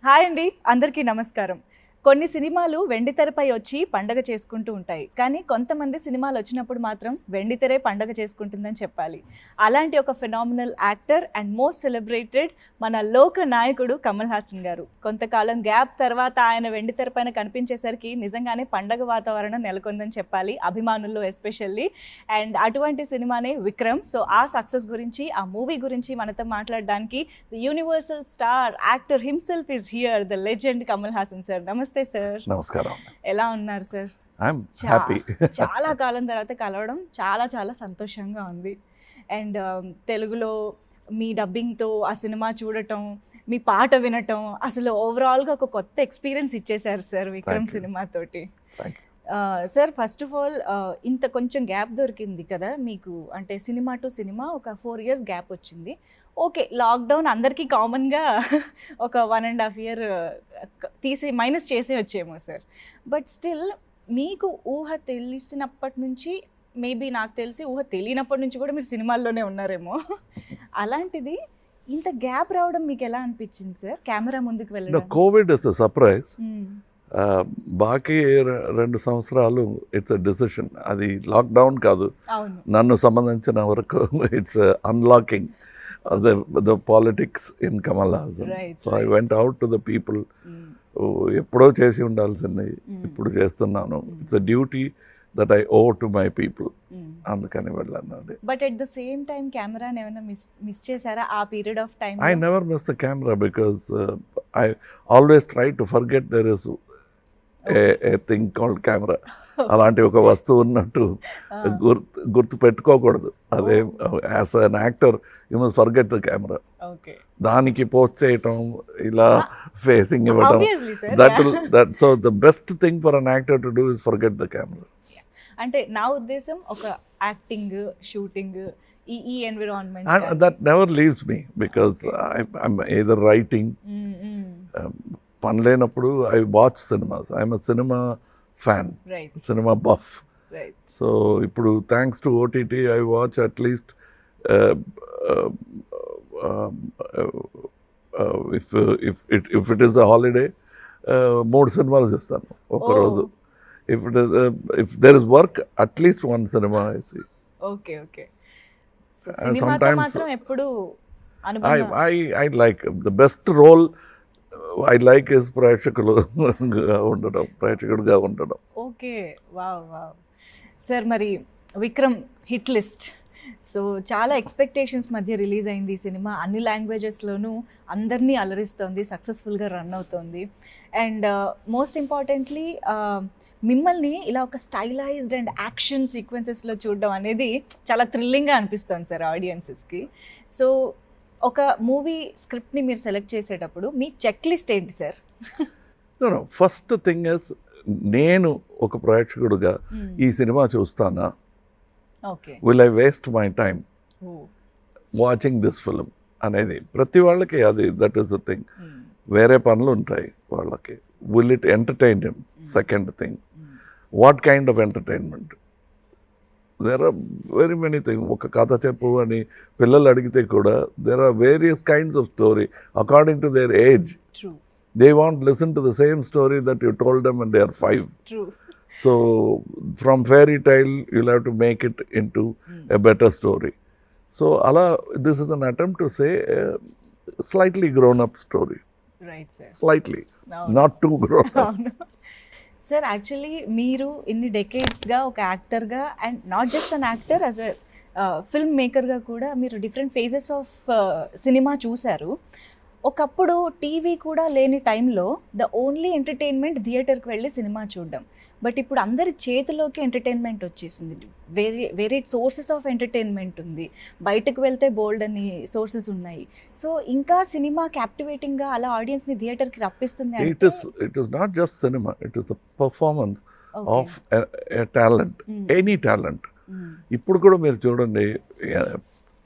Hi అండి, అందరికీ నమస్కారం. కొన్ని సినిమాలు వెండితెరపై వచ్చి పండగ చేసుకుంటూ ఉంటాయి. కానీ కొంతమంది సినిమాలు వచ్చినప్పుడు మాత్రం వెండితెరే పండగ చేసుకుంటుందని చెప్పాలి. అలాంటి ఒక phenomenal actor and most celebrated మన లోక నాయకుడు కమల్ హాసన్ గారు. కొంతకాలం గ్యాప్ తర్వాత ఆయన వెండితెర పైన కనిపించేసరికి నిజంగానే పండగ వాతావరణం నెలకొందని చెప్పాలి, అభిమానుల్లో ఎస్పెషల్లీ. అండ్ అటువంటి సినిమానే విక్రమ్. సో ఆ సక్సెస్ గురించి, ఆ మూవీ గురించి మనతో మాట్లాడడానికి the universal star actor himself is here, the legend Kamal Haasan sir. నమస్తే సార్. నమస్కారం. ఎలా ఉన్నారు సార్? I'm happy. చాలా కాలం తర్వాత కలవడం చాలా చాలా సంతోషంగా ఉంది. అండ్ తెలుగులో మీ డబ్బింగ్తో ఆ సినిమా చూడటం, మీ పాట వినటం, అసలు ఓవరాల్గా ఒక కొత్త ఎక్స్పీరియన్స్ ఇచ్చేశారు సార్ విక్రమ్ సినిమాతోటి. సార్, ఫస్ట్ ఆఫ్ ఆల్ ఇంత కొంచెం గ్యాప్ దొరికింది కదా మీకు, అంటే సినిమా టు సినిమా ఒక 4 years గ్యాప్ వచ్చింది. ఓకే, లాక్డౌన్ అందరికీ కామన్గా ఒక 1.5 year తీసి మైనస్ చేసే వచ్చేమో సార్. బట్ స్టిల్ మీకు ఊహ తెలిసినప్పటి నుంచి, మేబీ నాకు తెలిసి ఊహ తెలియనప్పటి నుంచి కూడా మీరు సినిమాల్లోనే ఉన్నారేమో. అలాంటిది ఇంత గ్యాప్ రావడం మీకు ఎలా అనిపించింది సార్, కెమెరా ముందుకు వెళ్ళడం? Covid is a surprise. బాకీ 2 సంవత్సరాలు ఇట్స్ అ డిసిషన్. అది లాక్డౌన్ కాదు, నన్ను సంబంధించిన వరకు it's unlocking the politics in Kamal Hassan. So I went out to the people. ఎప్పుడో చేసి ఉండాల్సింది ఇప్పుడు చేస్తున్నాను. It's a duty that I owe to my people. అందుకని వెళ్ళాను. But at the same time కెమెరాని ఏమైనా మిస్ చేశారా ఆ period of time? I never miss the camera because I always try to forget there is a thing called camera. అలాంటి ఒక వస్తువు ఉన్నట్టు గుర్తు పెట్టుకోకూడదు. అదే as an actor you must forget the camera. దానికి పోస్ట్ చేయటం, ఇలా ఫేసింగ్ ఇవ్వటం, that so the best thing for an actor to do is forget the camera. అంటే నా ఉద్దేశం ఒక యాక్టింగ్, షూటింగ్, ఈ environment that never leaves me because I'm either writing. పని లేనప్పుడు I watch cinemas. I'm a cinema fan, cinema buff. So ఇప్పుడు thanks to OTT I watch at least if it is a holiday 3 సినిమాలు చూస్తాను ఒక్కరోజు. If there is work at least 1 cinema I see. Okay okay. So సినిమాతో మాత్రం ఎప్పుడు I like the best role I like is ప్రేక్షకుడుగా ఉండడం. Okay, wow wow. Sir, మరి Vikram hit list. So చాలా ఎక్స్పెక్టేషన్స్ మధ్య రిలీజ్ అయింది ఈ సినిమా. అన్ని లాంగ్వేజెస్లోనూ అందరినీ అలరిస్తోంది, సక్సెస్ఫుల్గా రన్ అవుతోంది. అండ్ మోస్ట్ ఇంపార్టెంట్లీ మిమ్మల్ని ఇలా ఒక స్టైలైజ్డ్ అండ్ యాక్షన్ సీక్వెన్సెస్లో చూడడం అనేది చాలా థ్రిల్లింగ్గా అనిపిస్తుంది సార్ ఆడియన్సెస్కి. సో ఒక మూవీ స్క్రిప్ట్ని మీరు సెలెక్ట్ చేసేటప్పుడు మీ చెక్ లిస్ట్ ఏంటి సార్? ఫస్ట్ థింగ్ ఇస్, నేను ఒక ప్రేక్షకుడుగా ఈ సినిమా చూస్తానా, will I waste my time watching this film అనేది ప్రతి వాళ్ళకి అది దట్ ఈస్ ద థింగ్. వేరే పనులు ఉంటాయి వాళ్ళకి. Will it entertain him? Second thing, what kind of entertainment? There are very many thing. ఒక కథ చెప్పు అని పిల్లలు అడిగితే కూడా there are various kinds of story according to their age. They won't listen to the same story that you told them when they are 5. True. So from fairy tale you'll have to make it into a better story. So this is an attempt to say a slightly grown up story. Right, sir. Slightly. No. Not too grown up. No. Sir, actually మీరు ఇన్ని డెకేడ్స్గా ఒక యాక్టర్గా, and not just an actor, as a film మేకర్గా కూడా మీరు different phases of cinema చూశారు. ఒకప్పుడు టీవీ కూడా లేని టైంలో ద ఓన్లీ ఎంటర్టైన్మెంట్ థియేటర్కి వెళ్ళి సినిమా చూడడం. బట్ ఇప్పుడు అందరి చేతిలోకి ఎంటర్టైన్మెంట్ వచ్చేసింది. వేరే సోర్సెస్ ఆఫ్ ఎంటర్టైన్మెంట్ ఉంది. బయటకు వెళ్తే బోల్డ్ అని సోర్సెస్ ఉన్నాయి. సో ఇంకా సినిమా క్యాప్టివేటింగ్గా అలా ఆడియన్స్ని థియేటర్కి రప్పిస్తుంది. It is not just cinema, it is the performance of a talent, any talent. ఇప్పుడు కూడా మీరు చూడండి,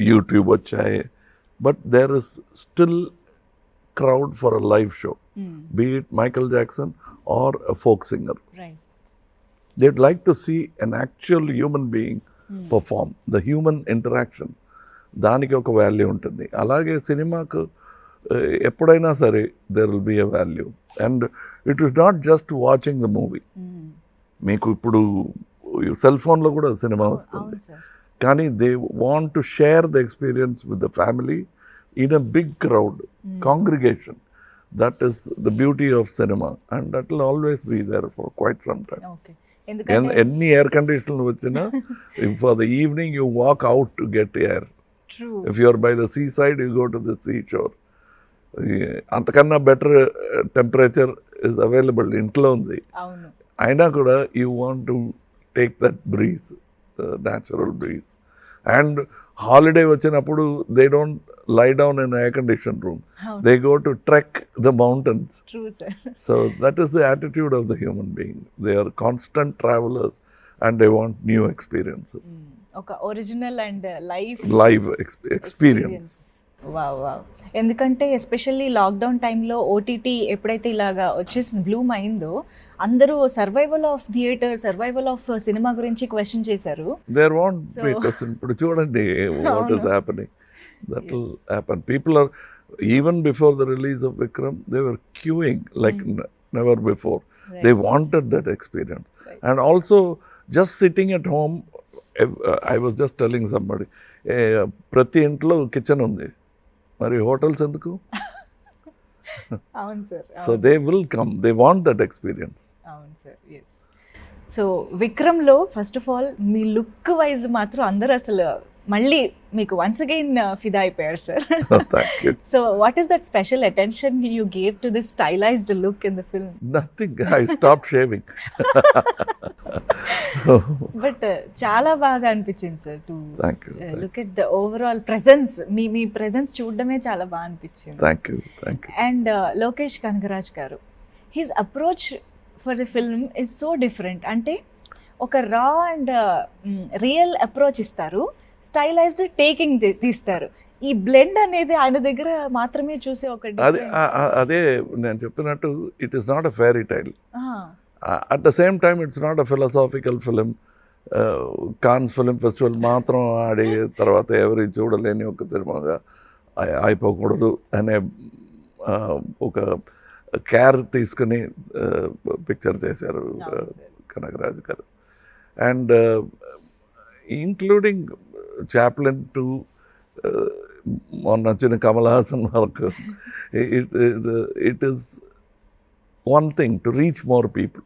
యూట్యూబ్ వచ్చాయి, but there is still crowd for a live show, be it Michael Jackson or a folk singer. Right. They'd like to see an actual human being perform, the human interaction. దానికి ఒక value ఉంటుంది. అలాగే సినిమాకు ఎప్పుడైనా సరే there will be a value. And it is not just watching the movie. మీకు ఇప్పుడు cell ఫోన్లో కూడా సినిమా వస్తుంది, కానీ they want to share the experience with the family in a big crowd congregation. That is the beauty of cinema, and that will always be there for quite some time. Okay. Any air conditioner vachina, if for the evening you walk out to get air. True. If you are by the seaside, you go to the seashore. Antakanna better temperature is available intlo undi. Avunu. Aina kuda you want to take that breeze, the natural breeze. And holiday vachinappudu they don't lie down in an air-conditioned room. They go to trek the mountains. True, sir. So that is the attitude of the human being. They are constant travelers and they want new experiences. Okay, original and live experience. Wow wow. ఎందుకంటే especially lockdown టైంలో OTT ఎప్పుడైతే ఇలాగా వచ్చేసింది Bloom అయిందో, అందరూ survival of theatre, survival of cinema గురించి question చేశారు. There won't be question. ఇప్పుడు చూడండి what is happening. That will happen. People are, even before the release of Vikram, they were queuing like never before. Right. They wanted that experience. Right. And also just sitting at home, I was just telling somebody, ప్రతి ఇంట్లో kitchen ఉంది, మరి hotels ఎందుకు? అవును sir. So they will come, they want that experience. అవును sir. Yes. So విక్రమ్లో first of all మీ look wise మాత్రం అందరూ అసలు మళ్ళీ మీకు వన్స్ అగైన్ ఫిదా అయిపోయారు sir. So what is that special attention you gave to this stylized look in the film? Nothing, I stop shaving. But చాలా బాగా అనిపించింది sir to look at the overall presence. మీ ప్రెజెన్స్ చూడడమే చాలా బాగా అనిపించింది. Thank you. And Lokesh Kanagaraj garu, his approach for the film is so different. అంటే ఒక రా అండ్ రియల్ అప్రోచ్ ఇస్తారు, స్టైలైజ్డ్ టేకింగ్ తీస్తారు. ఈ బ్లెండ్ అనేది ఆయన దగ్గర మాత్రమే చూసే ఒక అదే నేను చెప్పినట్టు, it is not a fairy tale. At the same time it's not a philosophical film. Cannes film festival మాత్రం ఆడి తర్వాత ఎవరి చూడలేని ఒక సినిమాగా అయిపోకూడదు అనే ఒక కేర్ తీసుకుని పిక్చర్ చేశారు కనగరాజు గారు. అండ్ ఇంక్లూడింగ్ చాప్లిన్ టు మొన్న వచ్చిన కమల్ హాసన్ వరకు, it is one thing to reach more people.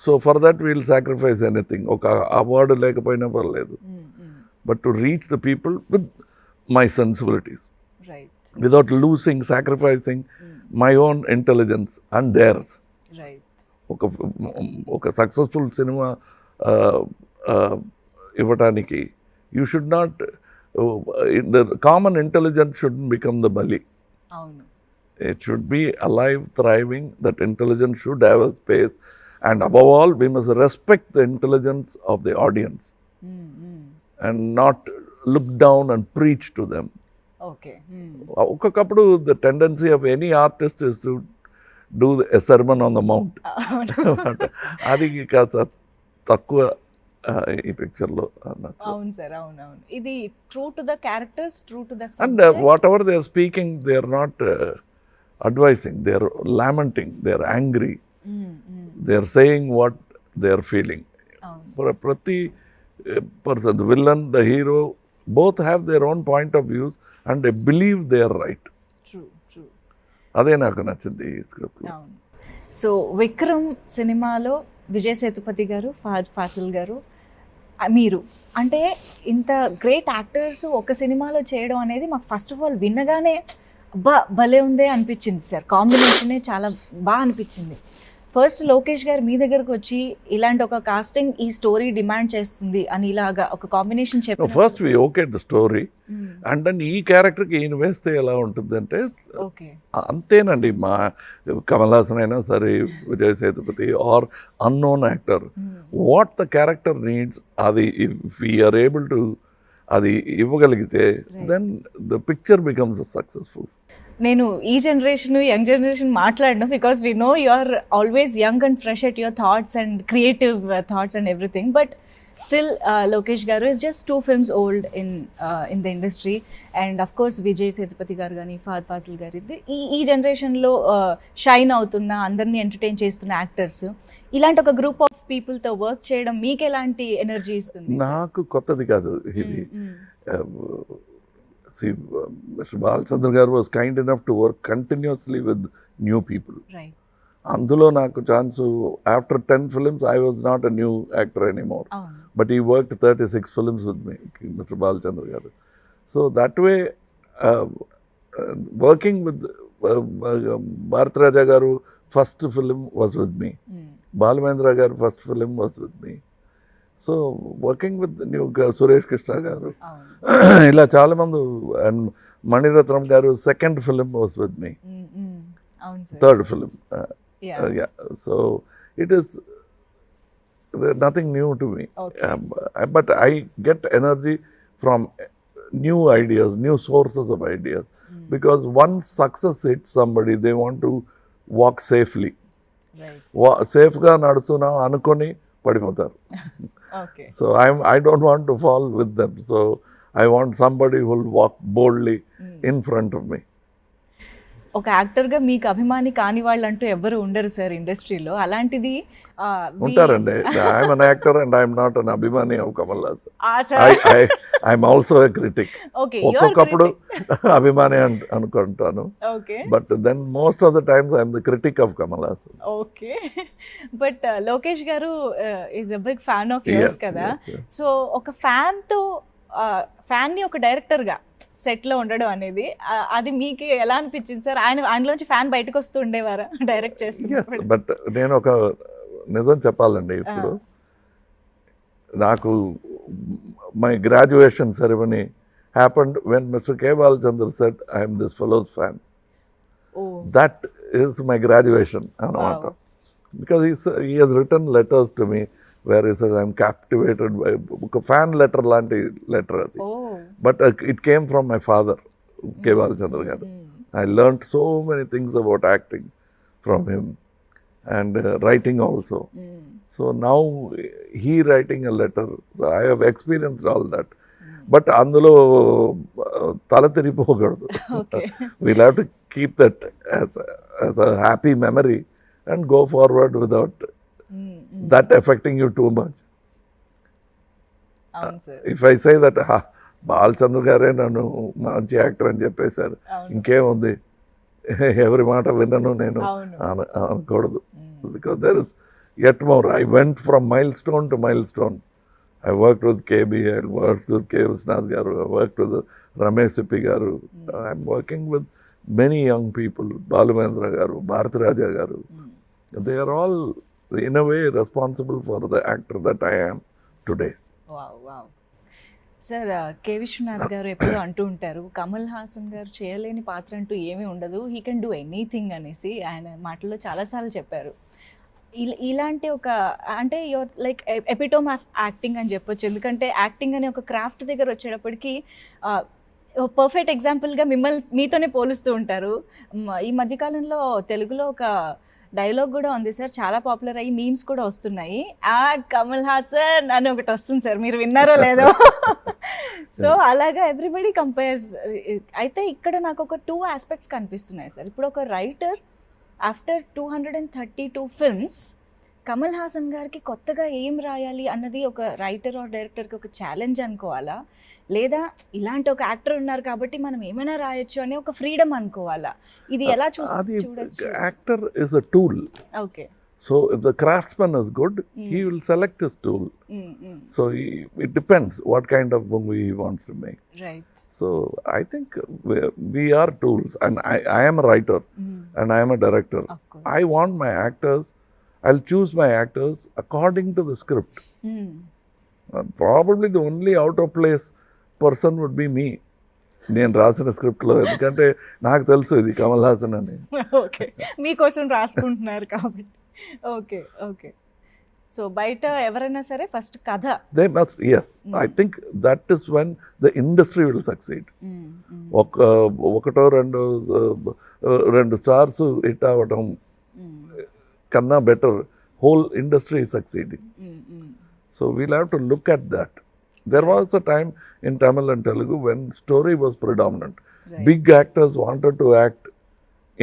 So for that we'll sacrifice anything. ఒక అవార్డు లేకపోయినా పర్లేదు, but to reach the people with my sensibilities, without losing, sacrificing my own intelligence and dares. ఒక successful సినిమా ఇవ్వటానికి you should not, the common intelligence shouldn't become the bully. It should be alive, thriving. That intelligence should have a space, and above all we must respect the intelligence of the audience and not look down and preach to them. Okay. Okakappudu the tendency of any artist is to do a sermon on the mount. Adi kasa takkuva ఈ పిక్చర్లో. అవును sir, అవునవును. ఇది true to the characters, true to the subject. And whatever they are speaking, they are not advising, they are lamenting, they are angry, they are saying what they are feeling. ప్రతి person, the villain, the hero, both have their own point of views and they believe they are right. అదే నాకు నచ్చింది ఈ script. So Vikram సినిమాలో విజయ్ సేతుపతి గారు, Fahadh fossil గారు, మీరు అంటే ఇంత గ్రేట్ యాక్టర్స్ ఒక సినిమాలో చేయడం అనేది మాకు ఫస్ట్ ఆఫ్ ఆల్ విన్నగానే భలే ఉందే అనిపించింది సార్. కాంబినేషనే చాలా బాగా అనిపించింది. ఫస్ట్ లోకేష్ గారు మీ దగ్గరకు వచ్చి ఇలాంటి ఒక కాస్టింగ్ ఈ స్టోరీ డిమాండ్ చేస్తుంది అని ఇలాగా ఒక కాంబినేషన్ చెప్పారు. First we okay the story, and then ఈ క్యారెక్టర్కి ఈయన వేస్తే ఎలా ఉంటుంది అంటే అంతేనండి. మా కమల్ హాసన్ అయినా సరే, Vijay Sethupathi or unknown actor, what the character needs, అది ఇఫ్ వీఆర్ ఏబుల్ టు అది ఇవ్వగలిగితే then the picture becomes successful. నేను ఈ జనరేషన్, యంగ్ జనరేషన్ మాట్లాడను, because we know you are always young and fresh at your thoughts and creative thoughts and everything. But still Lokesh garu is just 2 films old in the industry. And of course Vijay Sethupathi garu కానీ ఫహద్ ఫాజిల్ గారు ఈ జనరేషన్లో shine అవుతున్న, అందరినీ entertain చేస్తున్న actors. ఇలాంటి ఒక group of పీపుల్తో work చేయడం మీకు ఎలాంటి ఎనర్జీ ఇస్తుంది? నాకు కొత్తది కాదు ఇది. Mr. Balachandra garu was kind enough to work continuously with new people. Right. అందులో నాకు chance after 10 films I was not a new actor anymore. But he worked 36 films with me, Mr. Balachandra garu. So that way working with Bharat Raja garu first film was with me. Balamendra garu first film was with me. So working with new Suresh Krishna గారు, ఇలా చాలా మంది, and Mani Ratnam గారు second film was with me, third film. So it is nothing new to me, but I get energy from new ideas, new sources of ideas, because once success hit somebody they want to walk safely. సేఫ్గా నడుస్తున్నాం అనుకొని పడిపోతారు. So I don't want to fall with them. So I want somebody who will walk boldly in front of me. ఒక యాక్టర్గా మీకు అభిమాని కాని వాళ్ళు అంటూ ఎవరు ఉండరు సార్ ఇండస్ట్రీలో. అలాంటిది ఉంటారండి. I'm an actor and I'm not an అభిమాని of Kamal Haasan. I'm also a critic. ఒక్కొక్కప్పుడు అభిమాని అనుకుంటాను, but then most of the times I'm the critic of Kamal Haasan. Okay, but Lokesh garu is a big fan of yours కదా. So ఒక ఫ్యాన్ని ఒక డైరెక్టర్గా సెట్లో ఉండడం అనేది, అది మీకు ఎలా అనిపించింది సార్? ఆయనలోంచి ఫ్యాన్ బయటకు వస్తూ ఉండేవారా డైరెక్ట్ చేస్తూ? బట్ నేను ఒక నిజం చెప్పాలండి, ఇప్పుడు నాకు my graduation ceremony happened when mister K Balachander said I'm this fellows fan. That is my graduation అన్నమాట. Because he he's return letters to me where he says I'm captivated by a fan letter lanti letter adi. But it came from my father, K. Balachandra garu. I learnt so many things about acting from him, and writing also. So now he writing a letter, so I have experienced all that. But అందులో తల తిరిగిపోకూడదు. We'll have to keep that as a happy memory and go forward without that affecting you too much. If I say that Balachandra గారే నన్ను మంచి actor అని చెప్పేశారు, ఇంకేముంది, ఎవరి మాట విన్నను నేను అనకూడదు. Because there is yet more. I went from milestone to milestone. I worked with KB, I worked with K. Viswanath garu, I worked with Ramesh Sippi garu. I'm working with many young people, Balamendra garu, Bharat Raja garu. They are all in a way responsible for the actor that I am today. Wow. Sir, K Vishwanath garu ఎప్పుడూ అంటూ ఉంటారు, కమల్ హాసన్ గారు చేయలేని పాత్ర అంటూ ఏమీ ఉండదు, he can do anything అనేసి ఆయన మాటల్లో చాలాసార్లు చెప్పారు. ఇలాంటి ఒక, అంటే your like epitome of acting అని చెప్పొచ్చు. ఎందుకంటే యాక్టింగ్ అనే ఒక క్రాఫ్ట్ దగ్గర వచ్చేటప్పటికి పర్ఫెక్ట్ ఎగ్జాంపుల్గా మీతోనే పోలుస్తూ ఉంటారు. ఈ మధ్యకాలంలో తెలుగులో ఒక డైలాగ్ కూడా ఉంది సార్, చాలా పాపులర్ అయ్యి మీమ్స్ కూడా వస్తున్నాయి, యాడ్ కమల్ హాసన్ అని ఒకటి వస్తుంది సార్, మీరు విన్నారో లేదో. సో అలాగా ఎవ్రీబడి కంపేర్స్. అయితే ఇక్కడ నాకు ఒక 2 ఆస్పెక్ట్స్ కనిపిస్తున్నాయి సార్. ఇప్పుడు ఒక writer after 232 films Kamal Haasan గారికి కొత్తగా ఏం రాయాలి అన్నది ఒక రైటర్ ఆర్ డైరెక్టర్కి ఒక ఛాలెంజ్ అనుకోవాలా, లేదా ఇలాంటి ఒక యాక్టర్ ఉన్నారు కాబట్టి మనం ఏమైనా రాయొచ్చు అనే ఒక ఫ్రీడమ్ అనుకోవాలా? ఇది ఎలా చూడొచ్చు? Actor is a tool. Okay. So if the craftsman is good, he will select his tool. So it depends what kind of movie he wants to make. Right. So I think we are tools, and I am a writer and I am a director. I want my actors, I'll choose my actors according to the script. Probably the only out of place person would be me. నేను రాసిన స్క్రిప్ట్లో, ఎందుకంటే నాకు తెలుసు ఇది కమల్ హాసన్ అని. Okay, మీకోసం రాసుకుంటున్నారు కాబట్టి. ఓకే. సో బయట ఎవరైనా సరే ఫస్ట్ కథ. They must, yes. I think that is when the industry will succeed. ఒకటో రెండు స్టార్స్ హిట్ అవ్వటం కన్నా better whole industry succeeding. So we'll have to look at that. There was a time in Tamil and Telugu when story was predominant. Right. Big actors wanted to act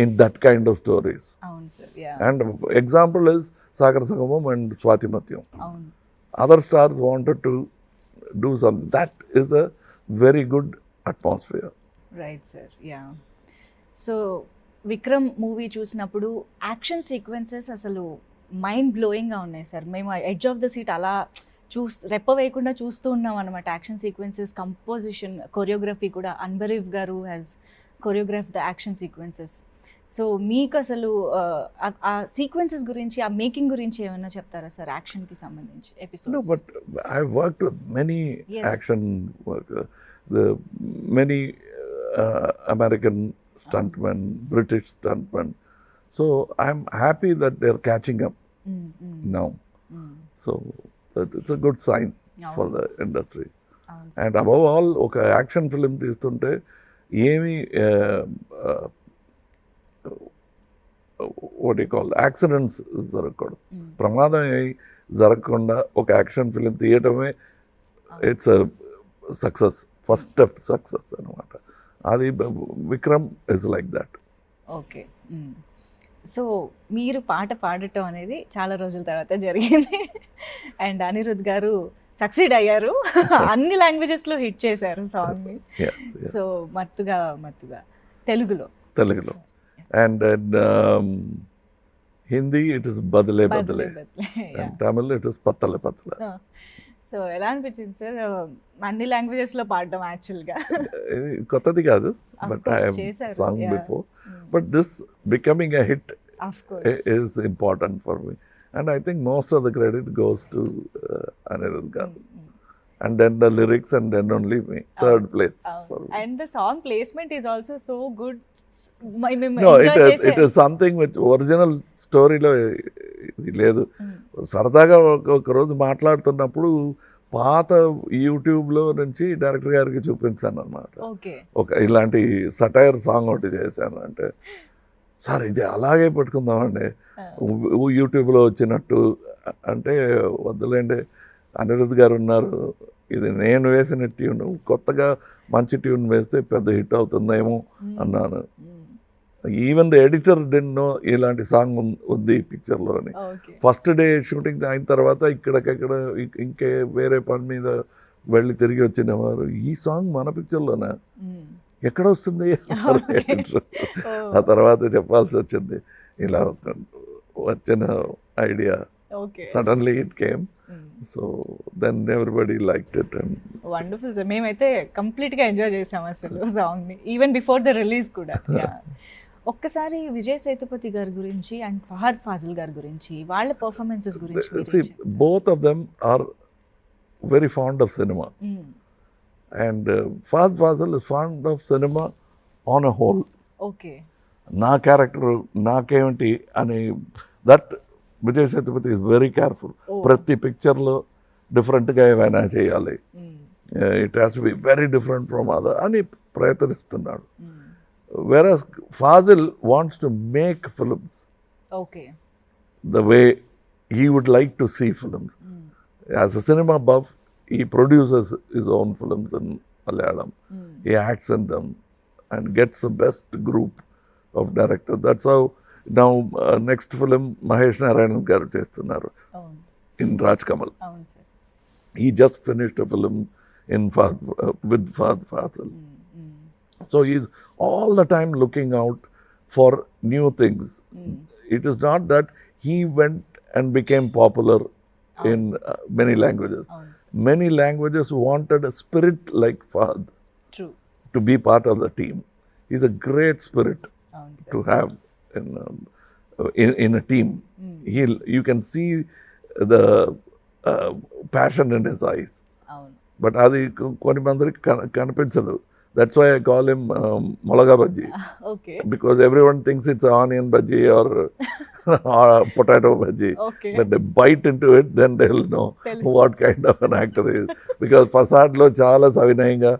in that kind of stories. అవును sir, yeah, And example is Sagar Sangamam and Swatimatyam. అవును, Other stars wanted to do something. That is a very good atmosphere. Right sir, yeah. So Vikram movie చూసినప్పుడు action sequences అసలు mind బ్లోయింగ్గా ఉన్నాయి sir. మేము edge of the seat అలా రెప్ప వేయకుండా చూస్తూ ఉన్నాం అనమాట. యాక్షన్ సీక్వెన్సెస్, కంపోజిషన్, కొరియోగ్రఫీ కూడా అన్బరీఫ్ గారు has choreograph the action sequences. So మీకు అసలు ఆ సీక్వెన్సెస్ గురించి, ఆ మేకింగ్ గురించి ఏమైనా చెప్తారా సార్ యాక్షన్కి సంబంధించి episode? No, but I've worked with many Yes. action workers, many American stuntmen, British stuntmen. So I'm happy that they're catching up now. So it's a good sign for the industry. And above all, ఒక action film తీస్తుంటే ఏమి what call accidents జరగకూడదు, ప్రమాదం ఏమి జరగకుండా ఒక action film తీయటమే it's success, first step success అనమాట. అది Vikram is like that. Okay. So మీరు పాట పాడటం అనేది చాలా రోజుల తర్వాత జరిగింది అండ్ అనిరుద్ గారు సక్సీడ్ అయ్యారు, అన్ని లాంగ్వేజెస్లో హిట్ చేశారు సాంగ్ని. సో మత్తుగా తెలుగులో అండ్ హిందీ ఇట్ ఇస్ బదలే బదలే, అండ్ తమిళ్ ఇట్ ఇస్ పత్తలే పత్తలే. సో ఎలా అనిపించింది సార్ అన్ని లాంగ్వేజెస్లో పాడడం? యాక్చువల్గా ఇది కొత్తది కాదు, but I have song before, but this becoming a hit is important for me, and I think most of the credit goes to Anirudh Garu, and then the lyrics, and then only me, third place for me. And the song placement is also so good. No, it is something which original స్టోరీలో ఇది లేదు. సరదాగా ఒక రోజు మాట్లాడుతున్నప్పుడు పాత యూట్యూబ్లో నుంచి డైరెక్టర్ గారికి చూపించాను అనమాట. ఒక ఇలాంటి సటైర్ సాంగ్ ఒకటి చేశాను అంటే, సార్ ఇది అలాగే పెట్టుకుందామండి యూట్యూబ్లో వచ్చినట్టు అంటే, వద్దులేండి అనిరుద్ గారు ఉన్నారు, ఇది నేను వేసిన ట్యూన్, కొత్తగా మంచి ట్యూన్ వేస్తే పెద్ద హిట్ అవుతుందేమో అన్నాను. ఈవెన్ ద ఎడిటర్ డెన్నో ఇలాంటి సాంగ్ ఉంది ఈ పిక్చర్లో అని. ఫస్ట్ డే షూటింగ్ అయిన తర్వాత ఇక్కడికక్కడ ఇంకే వేరే పని మీద వెళ్ళి తిరిగి వచ్చిన వారు, ఈ సాంగ్ మన పిక్చర్లోనా, ఎక్కడ వస్తుంది? ఆ తర్వాత చెప్పాల్సి వచ్చింది, ఇలా వచ్చిన idea suddenly it came. So then everybody liked it. And wonderful sir, మేమైతే కంప్లీట్గా ఎంజాయ్ చేసాం అసలు సాంగ్ని, ఈవెన్ బిఫోర్ ద రిలీజ్ కూడా. ఒక్కసారి విజయ్ సేతుపతి గారి గురించి అండ్ ఫహద్ ఫాజిల్ గారి గురించి, వాళ్ళ పర్ఫార్మెన్సెస్ గురించి. Both of them are very fond of cinema. And Fahad Fazil is fond of cinema on a whole. Okay. నా క్యారెక్టర్ నాకేమిటి అని, that Vijay Sethupathi is very careful. ప్రతి పిక్చర్లో డిఫరెంట్గా ఏమైనా చేయాలి, it has to be very different from other అని ప్రయత్నిస్తున్నాడు. Whereas Fazil wants to make films the way he would like to see films. As a cinema buff, he produces his own films in Malayalam. He acts in them and gets the best group of directors. That's how now next film Mahesh Narayanan garu chestunnaru in Raj Kamal. He just finished a film in with Fahad Fazil. So he's all the time looking out for new things. It is not that he went and became popular in many languages. Many languages wanted a spirit like Fahad to be part of the team. He's a great spirit to have in a team. You can see the passion in his eyes. But అది కొన్ని మందికి కనిపించదు. That's why I call him Molaga Bhaji. Because everyone thinks it's onion bhaji or potato bhaji. When they bite into it, then they'll know what kind of an actor he is. Because facade lo chaala savinayanga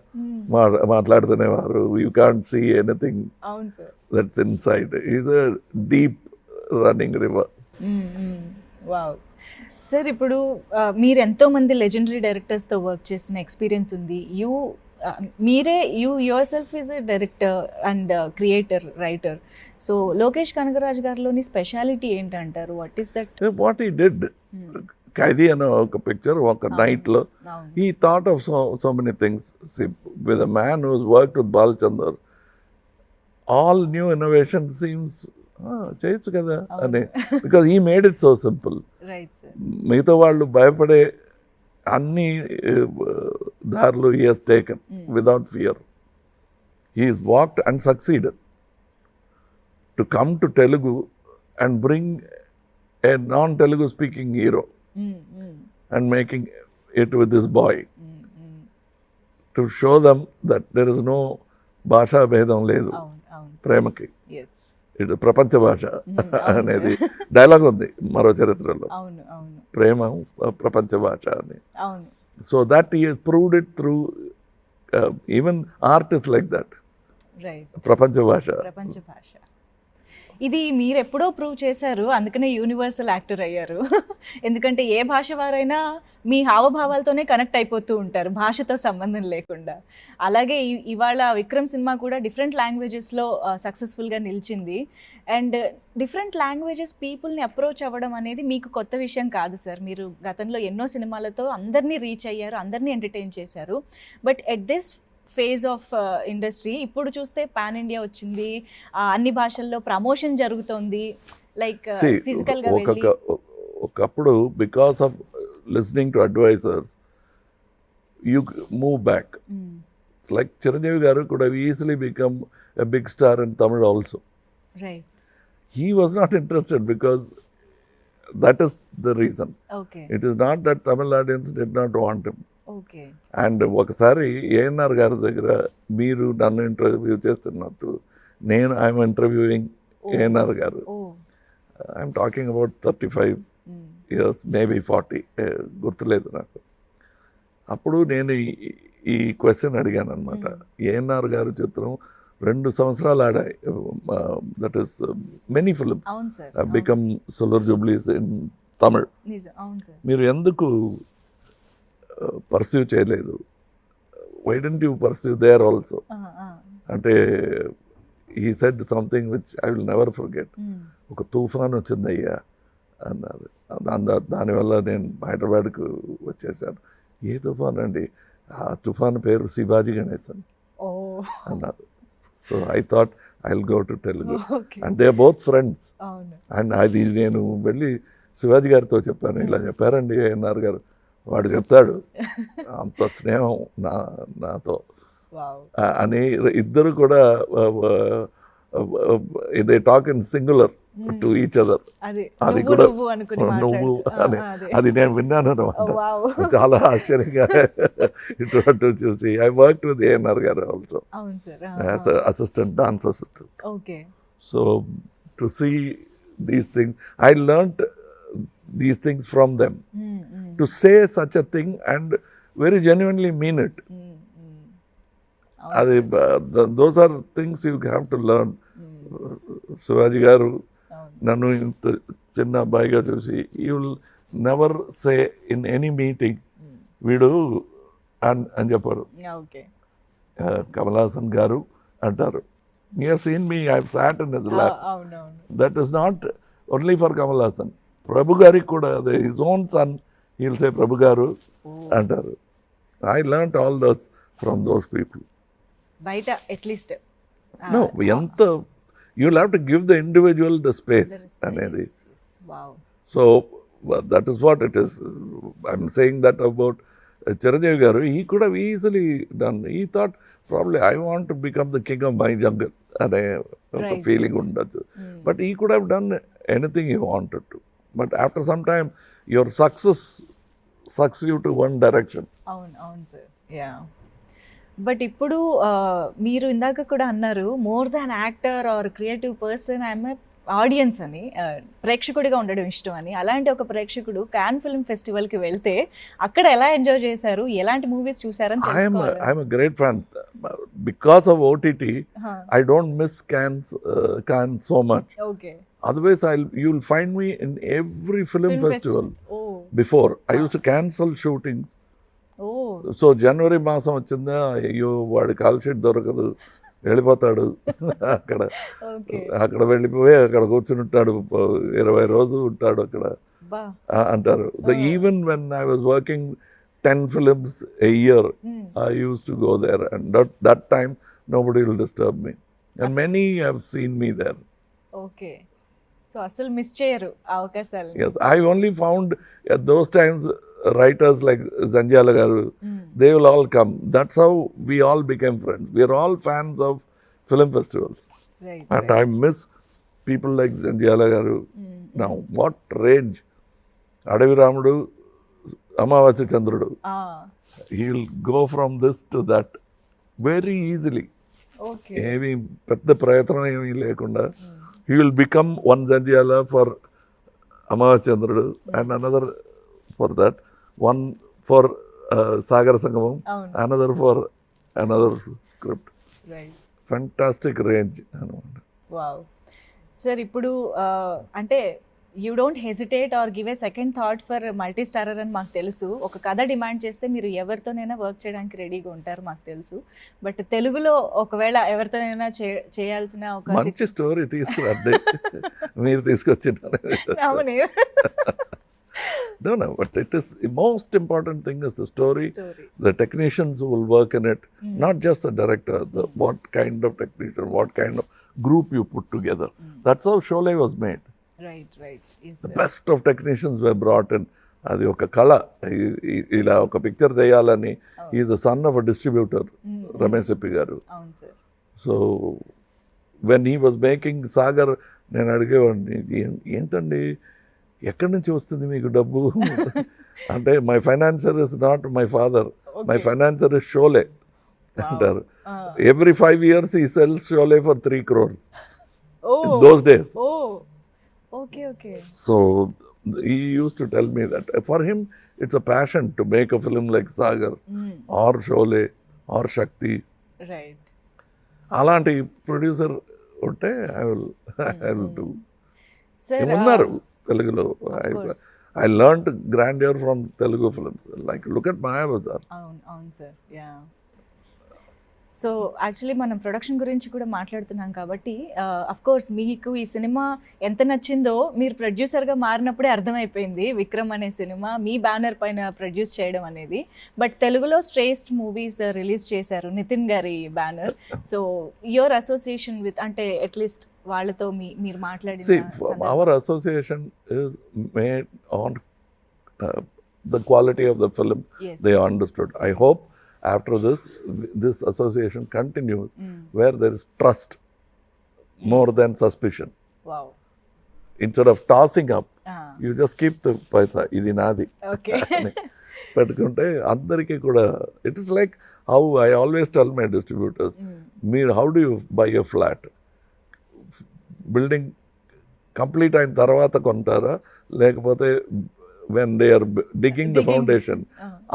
maatladutunevaru. You can't see anything that's inside. He's a deep running river. Wow. Sir ఇప్పుడు మీరు ఎంతోమంది legendary డైరెక్టర్స్తో work చేసిన experience ఉంది. మీరే yourself is a director and creator, writer. So Lokesh Kanagaraj గారిలోని speciality ఏంటంటారు? What is that? What he did, Kaithi అనే ఒక పిక్చర్ ఒక నైట్లో he thought of so many things. With a man who's worked with Balachander, all new innovation seems చేయొచ్చు కదా అని, because he made it so simple. మిగతా వాళ్ళు భయపడే అన్ని దారులు he he's taken without fear. He walked and succeeded to come to Telugu and bring a non-Telugu speaking hero and making it with this boy to show them that there is no bhasha bhedam ledu ప్రేమకి. ఇటు ప్రపంచ భాష అనేది dialogue ఉంది మరో చరిత్రలో, ప్రేమ ప్రపంచ భాష అని. So that he has proved it through even art is like that, ప్రపంచ భాష. ఇది మీరు ఎప్పుడో ప్రూవ్ చేశారు, అందుకనే యూనివర్సల్ యాక్టర్ అయ్యారు. ఎందుకంటే ఏ భాష వారైనా మీ హావభావాలతోనే కనెక్ట్ అయిపోతూ ఉంటారు, భాషతో సంబంధం లేకుండా. అలాగే ఇవాళ విక్రమ్ సినిమా కూడా డిఫరెంట్ లాంగ్వేజెస్లో సక్సెస్ఫుల్గా నిలిచింది. అండ్ డిఫరెంట్ లాంగ్వేజెస్ పీపుల్ని అప్రోచ్ అవ్వడం అనేది మీకు కొత్త విషయం కాదు సార్. మీరు గతంలో ఎన్నో సినిమాలతో అందరినీ రీచ్ అయ్యారు, అందరినీ ఎంటర్టైన్ చేశారు. But at this phase of industry ఇప్పుడు చూస్తే పాన్ ఇండియా వచ్చింది, అన్ని భాషల్లో ప్రమోషన్ జరుగుతోంది. లైక్ ఫిజికల్గా ఒకప్పుడు because of listening to advisers you move back. Like Chiranjeevi garu could have easily become a big star in Tamil also. Right. He was not interested because that is the reason. Okay. It is not that Tamil audience did not want him. Okay. And ఒకసారి ఏఎన్ఆర్ గారి దగ్గర మీరు నన్ను interview చేస్తున్నట్టు నేను I'm interviewing ANR గారు. I'm talking about 35 years, maybe 40, గుర్తులేదు నాకు. అప్పుడు నేను ఈ క్వశ్చన్ అడిగాను అనమాట. ఏఎన్ఆర్ గారి చిత్రం 2 సంవత్సరాలు ఆడాయి, that is many films become silver jubilees in Tamil. మీరు ఎందుకు పర్సూ చేయలేదు? Why don't you pursue there also అంటే he said something which I will never forget. ఒక తుఫాన్ వచ్చిందయ్యా అన్నారు. దానివల్ల నేను హైదరాబాద్కు వచ్చేసాను. ఏ తుఫాన్ అండి? ఆ తుఫాన్ పేరు శివాజీ గణేశన్ అన్నారు. So I thought I will go to Telugu and they are both friends. And అది నేను వెళ్ళి శివాజీ గారితో చెప్పాను, ఇలా చెప్పారండి ఏఎన్ఆర్ గారు. వాడు చెప్తాడు అంత స్నేహం నాతో అని. ఇద్దరు కూడా they talk in singular to each other. అది కూడా నువ్వు అని అది నేను విన్నాను అనమాట. చాలా ఆశ్చర్యంగా ఇటువంటి చూసి I work with ANR garu also as assistant, dance assistant. So to see these things I learned these things from them. To say such a thing and very genuinely mean it. Those are things you have to learn. Shivaji garu nannu inta chinna abbayiga chusi, you will never say in any meeting veedu అని చెప్పారు. Kamal Haasan garu antaru, he has seen me, I have sat in his lap. That is not only for Kamal Haasan. ప్రభు గారికి కూడా అదే, his own son he will say Prabhu గారు అంటారు. I learned all those from those people. బయట at least no ఎంత you will have to give the individual the space అనేది. So that is what it is. I'm saying that about Chiranjeevi గారు. He could have easily done. He thought probably I want to become the king of my jungle అనే ఒక feeling ఉండొచ్చు. But he could have done anything he wanted to. But after some time, your success sucks you to one direction. అవును sir. Yeah. But ఇప్పుడు మీరు ఇందాక కూడా అన్నారు, more than actor are creative person I'm audience అని, ప్రేక్షకుడిగా ఉండడం ఇష్టం అని. అలాంటి ఒక ప్రేక్షకుడు కాన్ ఫిల్మ్ ఫెస్టివల్కి వెళ్తే అక్కడ ఎలా ఎంజాయ్ చేశారు, ఎలాంటి మూవీస్ చూసారని తెలుసుకోవాలి. I'm a great fan. Because of OTT, I don't miss Cannes so much. Okay. Otherwise, you'll find me in every film festival. Oh. Before I use to cancel shooting. Oh so జనవరి మాసం వచ్చిందా, అయ్యో వాడి call sheet దొరకదు, వెళ్ళిపోతాడు. అక్కడ వెళ్ళిపోయి అక్కడ కూర్చుని ఉంటాడు, 20 రోజులు ఉంటాడు అక్కడ అంటారు. Even when I was working 10 films a year, I used to go there, and that time nobody will disturb me, and many have seen me there. Okay, so అసలు మిస్ చేయరు అవకాశాలు. Yes, I only found at those times writers like Zanjala garu, they will all come. That's how we all became friends. We are all fans of film festivals. Right, and I miss people like Zanjala garu now. What range! Adavi Ramudu, Amavasya Chandrudu. He will go from this to that very easily. Okay. ఏమి పెద్ద ప్రయత్నం ఏమీ లేకుండా he will become one Zanjala for Amavasya Chandrudu and another for that, one for Sagar Sangamam, another for another script. Right. Fantastic range. Wow. Sir, ఇప్పుడు అంటే you don't hesitate or give a second thought for multi starrer అని మాకు తెలుసు. ఒక కథ demand చేస్తే మీరు ఎవరితోనైనా వర్క్ చేయడానికి రెడీగా ఉంటారు మాకు తెలుసు. బట్ తెలుగులో ఒకవేళ ఎవరితోనైనా చేయాల్సిన ఒక మంచి స్టోరీ తీసుకురండి. మీరు తీసుకొచ్చినారు. No, but it is the most important thing is the story. The technicians who will work in it, not just the director, what kind of technician, what kind of group you put together. That's how Sholay was made. Right. Yes, the best of technicians were brought in. అది ఒక కళ. ఇలా ఒక picture చేయాలని is the son of a distributor Ramesh ఎప్పి గారు. So when he was making Sagar, నేను అడిగేవాడిని ఏంటండి ఎక్కడి నుంచి వస్తుంది మీకు డబ్బు అంటే, my financier is not my father, my financier is Sholay అంటారు. Every 5 years he sells Sholay for 3 crores those days. Okay. So he used to tell me that for him it's a passion to make a film like Sagar or Sholay or Shakti. Right. అలాంటి producer ఉంటే I will do. Sir, ఉన్నారు తెలుగులో. I learned grandeur from Telugu films. Like look at Mayabazar. అవును sir. Yeah. So actually మనం production గురించి కూడా మాట్లాడుతున్నాం కాబట్టి అఫ్కోర్స్ మీకు ఈ సినిమా ఎంత నచ్చిందో మీరు ప్రొడ్యూసర్గా మారినప్పుడే అర్థమైపోయింది. విక్రమ్ అనే సినిమా మీ బ్యానర్ పైన ప్రొడ్యూస్ చేయడం అనేది. బట్ తెలుగులో శ్రేష్ఠ మూవీస్ రిలీజ్ చేశారు నితిన్ గారి banner. So your association with, అంటే అట్లీస్ట్ వాళ్ళతో మీరు మాట్లాడిన. Hour association is made on the quality of the film. Yes. They understood. I hope after this association continues where there is trust more than suspicion. Wow. Instead of tossing up, you just keep the paisa, idi nadi. Okay. పెట్టుకుంటే అందరికీ కూడా it is like how I always tell my distributors, how do you buy a flat? Building complete అయిన తర్వాత కొంటారా, లేకపోతే when they are digging the foundation,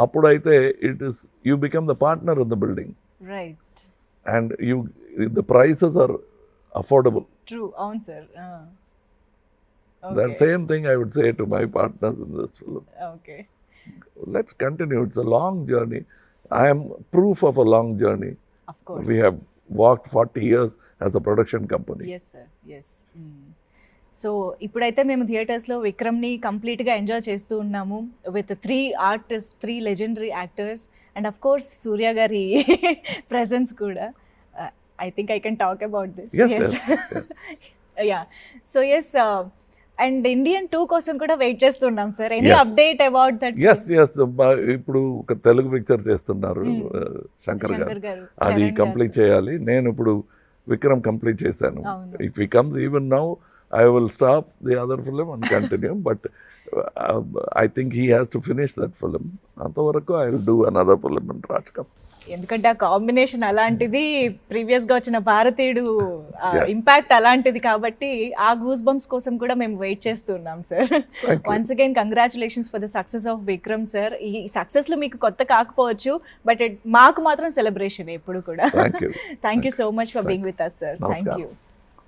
appudaithe it is you become the partner in the building. Right. And the prices are affordable. True. Avun sir. Okay. That same thing I would say to my partners in this film. Okay. Let's continue. It's a long journey. I am proof of a long journey. Of course. We have walked 40 years as a production company. Yes sir. Yes. So ఇప్పుడైతే మేము థియేటర్స్లో విక్రమ్ని కంప్లీట్గా enjoy చేస్తూ ఉన్నాము with 3 artist, 3 legendary actors and of course Surya గారి presence కూడా. I think I can talk about this. Yeah. So yes, and Indian 2 కోసం కూడా వెయిట్ చేస్తున్నాం sir. Any update about that? Yes ఇప్పుడు ఒక తెలుగు పిక్చర్ చేస్తున్నారు శంకర్ గారు, అది కంప్లీట్ చేయాలి. నేను ఇప్పుడు విక్రమ్ కంప్లీట్ చేశాను. If he comes even now I will stop the other film and continue, but I think he has to finish that film. Antavaraku I will do another film in Rajkam. ఎందుకంటే ఆ combination అలాంటిది, ప్రీవియస్గా వచ్చిన భారతీయుడు impact అలాంటిది కాబట్టి ఆ goose bumps కోసం కూడా మేము వెయిట్ చేస్తున్నాం sir. Once again congratulations for the success of Vikram sir. ఈ సక్సెస్లో మీకు కొత్త కాకపోవచ్చు, బట్ మాకు మాత్రం సెలబ్రేషన్ ఎప్పుడు కూడా. Thank you so much for being with us sir. Thank you.